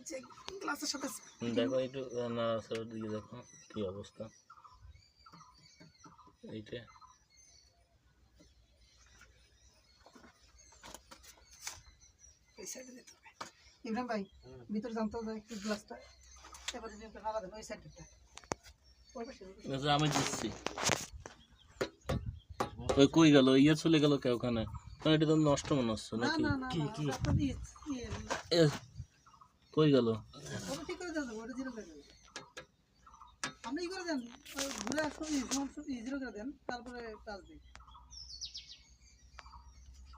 যে গ্লাসের সাথে দেখো একটু নাড়াচাড়ার দিকে দেখো কি অবস্থা এইটা এই সাইডে দিতে হবে। ইমরান ভাই ভিতরে জানতে হবে একটু গ্লাসটা এবারে যদি একটু নাড়া দেন ওই সাইডটা ওই পাশে আমি দিচ্ছি ওই কই গেল ইয়ে চলে গেল কে ওখানে এটা তো নষ্ট মনে হচ্ছে না নাকি না না কি কি কই গেল ওটা ঠিক করে দাও ওটা জিরো করে দেন আপনি কি করে দেন ঘুরে আসুন জিরো করে দেন তারপরে টাচ দিন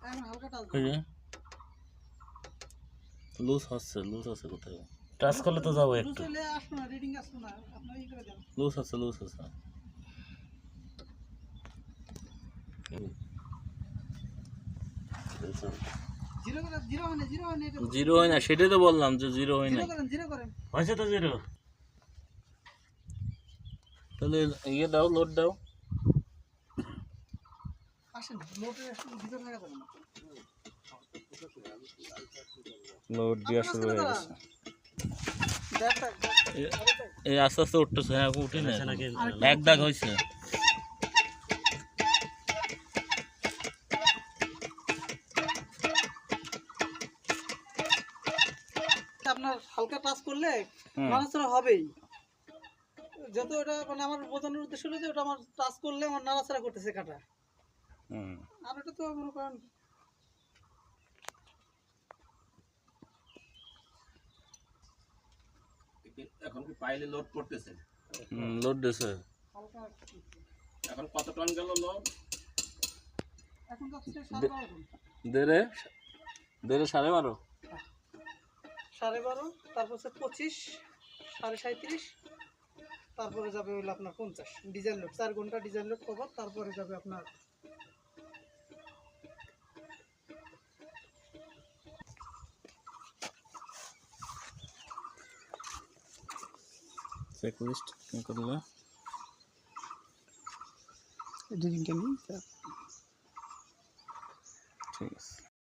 এখন হালকা টাচ দিন লুজ আছে কোথায় টাচ করলে তো যাবো একটু চলে আসুন না রিডিং আসুন না আপনি কি করে দেন লুজ আছে জিরো হয় না সেটাই তো বললাম যে জিরো হয় না হয়েছে তো জিরো তাহলে ইয়ে দাও লোড দাও লোড দেওয়া শুরু হয়ে গেছে এই আস্তে আস্তে উঠতেছে হ্যাঁ উঠে না এক দাগ হয়েছে আপনার হালকা টাচ করলে নাড়াচাড়া হবেই যত ওটা মানে আমার বোঝানোর উদ্দেশ্য হলো যে ওটা আমার টাচ করলে আমার নাড়াচাড়া করতেছে কাটা আর ওটা তো মনে করেন এখন কি পাইলে লোড করতেছে লোড দিছে হালকা এখন কত টন গেল লোড এখন যাচ্ছে 12.5 দেড়ে 12.5 12.5 তারপর হচ্ছে 25 37.5 তারপরে যাবে হলো আপনার 50 ডিজেল লোড 4 ঘন্টা ডিজেল লোড কভার তারপরে যাবে আপনার চেকলিস্ট করলে এডিটিং কে নিয়ে ঠিক আছে